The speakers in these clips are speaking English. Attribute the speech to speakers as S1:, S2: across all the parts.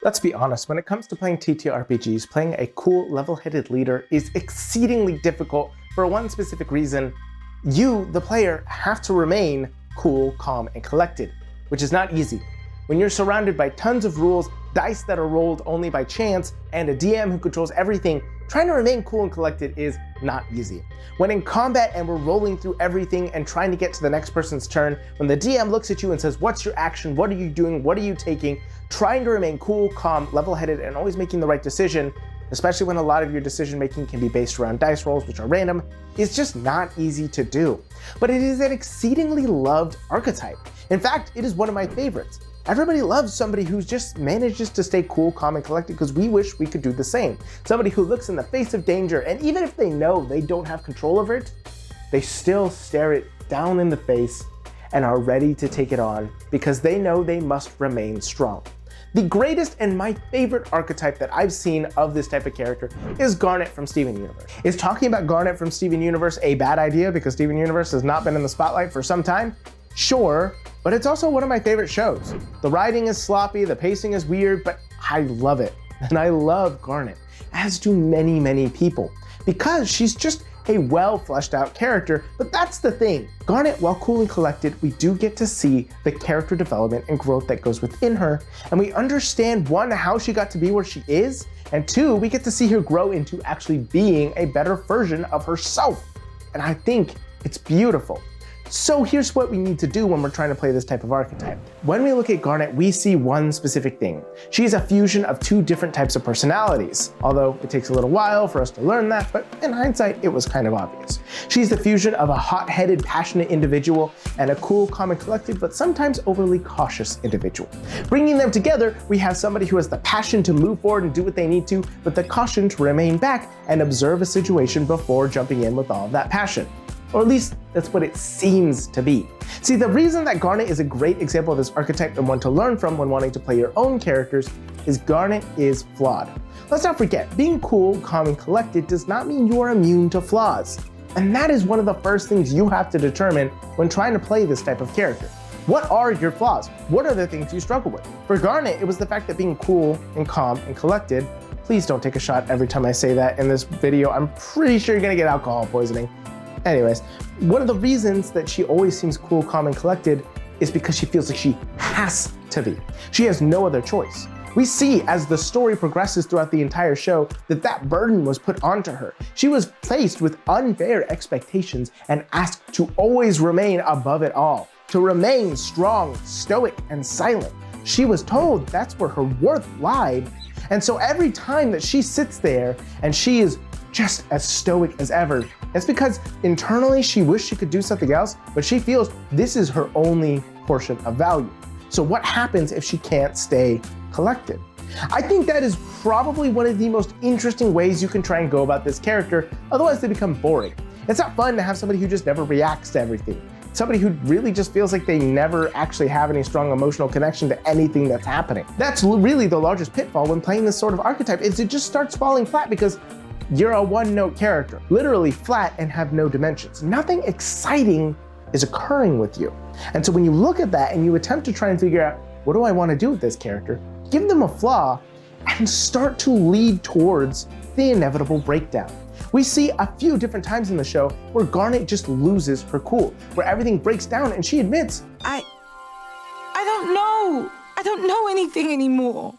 S1: Let's be honest, when it comes to playing TTRPGs, playing a cool, level-headed leader is exceedingly difficult for one specific reason. You, the player, have to remain cool, calm, and collected, which is not easy. When you're surrounded by tons of rules, dice that are rolled only by chance, and a DM who controls everything, trying to remain cool and collected is not easy. When in combat and we're rolling through everything and trying to get to the next person's turn, when the DM looks at you and says, "What's your action? What are you doing? What are you taking?" Trying to remain cool, calm, level-headed, and always making the right decision, especially when a lot of your decision-making can be based around dice rolls, which are random, is just not easy to do. But it is an exceedingly loved archetype. In fact, it is one of my favorites. Everybody loves somebody who just manages to stay cool, calm, and collected because we wish we could do the same. Somebody who looks in the face of danger, and even if they know they don't have control over it, they still stare it down in the face and are ready to take it on because they know they must remain strong. The greatest and my favorite archetype that I've seen of this type of character is Garnet from Steven Universe. Is talking about Garnet from Steven Universe a bad idea because Steven Universe has not been in the spotlight for some time? Sure, but it's also one of my favorite shows. The writing is sloppy, the pacing is weird, but I love it. And I love Garnet, as do many, many people, because she's just a well fleshed out character. But that's the thing. Garnet, while cool and collected, we do get to see the character development and growth that goes within her. And we understand, one, how she got to be where she is, and two, we get to see her grow into actually being a better version of herself. And I think it's beautiful. So here's what we need to do when we're trying to play this type of archetype. When we look at Garnet, we see one specific thing. She's a fusion of two different types of personalities, although it takes a little while for us to learn that, but in hindsight, it was kind of obvious. She's the fusion of a hot-headed, passionate individual and a cool, calm, and collected, but sometimes overly cautious individual. Bringing them together, we have somebody who has the passion to move forward and do what they need to, but the caution to remain back and observe a situation before jumping in with all of that passion. Or at least that's what it seems to be. See, the reason that Garnet is a great example of this archetype and one to learn from when wanting to play your own characters is Garnet is flawed. Let's not forget, being cool, calm, and collected does not mean you are immune to flaws. And that is one of the first things you have to determine when trying to play this type of character. What are your flaws? What are the things you struggle with? For Garnet, it was the fact that being cool and calm and collected, please don't take a shot every time I say that in this video. I'm pretty sure you're gonna get alcohol poisoning. Anyways, one of the reasons that she always seems cool, calm, and collected is because she feels like she has to be. She has no other choice. We see as the story progresses throughout the entire show that that burden was put onto her. She was placed with unfair expectations and asked to always remain above it all, to remain strong, stoic, and silent. She was told that's where her worth lied. And so every time that she sits there and she is just as stoic as ever, it's because internally she wished she could do something else, but she feels this is her only portion of value. So what happens if she can't stay collected? I think that is probably one of the most interesting ways you can try and go about this character, otherwise they become boring. It's not fun to have somebody who just never reacts to everything. Somebody who really just feels like they never actually have any strong emotional connection to anything that's happening. That's really the largest pitfall when playing this sort of archetype, is it just starts falling flat because you're a one-note character, literally flat and have no dimensions. Nothing exciting is occurring with you. And so when you look at that and you attempt to try and figure out, what do I want to do with this character? Give them a flaw and start to lead towards the inevitable breakdown. We see a few different times in the show where Garnet just loses her cool, where everything breaks down and she admits,
S2: I don't know. I don't know anything anymore.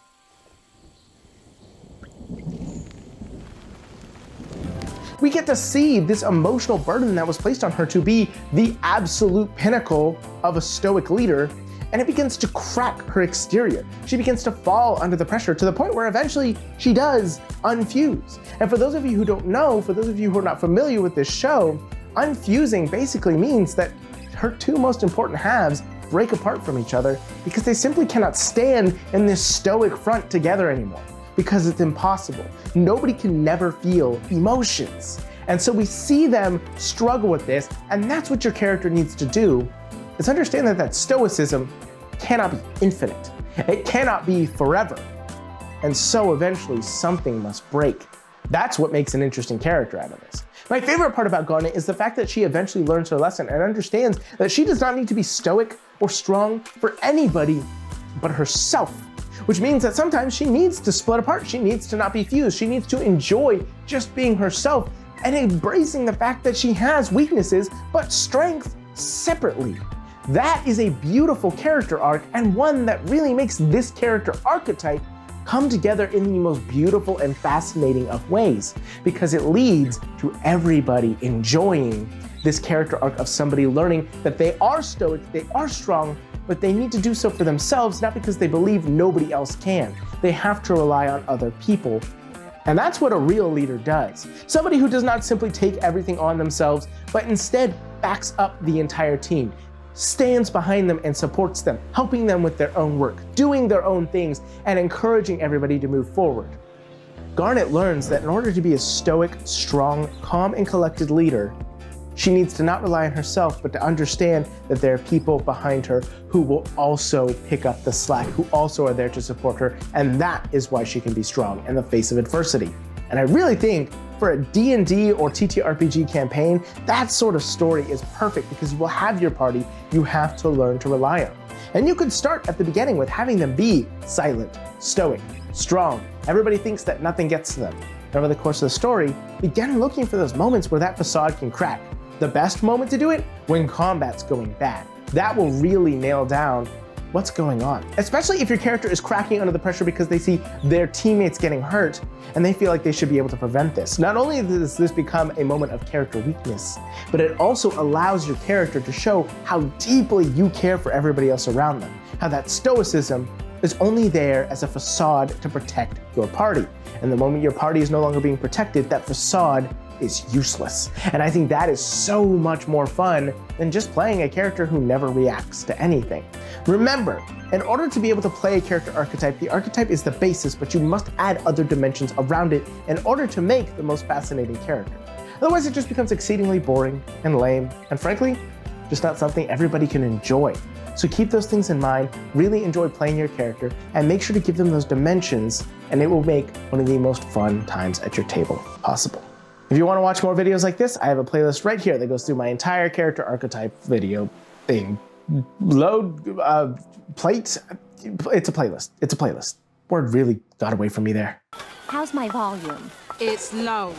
S1: we get to see this emotional burden that was placed on her to be the absolute pinnacle of a stoic leader, and it begins to crack her exterior. She begins to fall under the pressure to the point where eventually she does unfuse. And for those of you who don't know, for those of you who are not familiar with this show, unfusing basically means that her two most important halves break apart from each other because they simply cannot stand in this stoic front together anymore, because it's impossible. Nobody can never feel emotions. And so we see them struggle with this, and that's what your character needs to do, is understand that stoicism cannot be infinite. It cannot be forever. And so eventually something must break. That's what makes an interesting character out of this. My favorite part about Garnet is the fact that she eventually learns her lesson and understands that she does not need to be stoic or strong for anybody but herself, which means that sometimes she needs to split apart. She needs to not be fused. She needs to enjoy just being herself and embracing the fact that she has weaknesses but strength separately. That is a beautiful character arc, and one that really makes this character archetype come together in the most beautiful and fascinating of ways, because it leads to everybody enjoying this character arc of somebody learning that they are stoic, they are strong, but they need to do so for themselves, not because they believe nobody else can. They have to rely on other people. And that's what a real leader does. Somebody who does not simply take everything on themselves, but instead backs up the entire team, stands behind them and supports them, helping them with their own work, doing their own things, and encouraging everybody to move forward. Garnet learns that in order to be a stoic, strong, calm, and collected leader, she needs to not rely on herself, but to understand that there are people behind her who will also pick up the slack, who also are there to support her, and that is why she can be strong in the face of adversity. And I really think for a D&D or TTRPG campaign, that sort of story is perfect, because you will have your party you have to learn to rely on. And you could start at the beginning with having them be silent, stoic, strong. Everybody thinks that nothing gets to them. And over the course of the story, begin looking for those moments where that facade can crack. The best moment to do it? When combat's going bad. That will really nail down what's going on. Especially if your character is cracking under the pressure because they see their teammates getting hurt and they feel like they should be able to prevent this. Not only does this become a moment of character weakness, but it also allows your character to show how deeply you care for everybody else around them. How that stoicism is only there as a facade to protect your party. And the moment your party is no longer being protected, that facade is useless. And I think that is so much more fun than just playing a character who never reacts to anything. Remember, in order to be able to play a character archetype, the archetype is the basis, but you must add other dimensions around it in order to make the most fascinating character. Otherwise, it just becomes exceedingly boring and lame, and frankly, just not something everybody can enjoy. So keep those things in mind, really enjoy playing your character, and make sure to give them those dimensions, and it will make one of the most fun times at your table possible. If you want to watch more videos like this, I have a playlist right here that goes through my entire character archetype video thing. Plate, it's a playlist. It's a playlist. Word really got away from me there.
S3: How's my volume?
S2: It's low.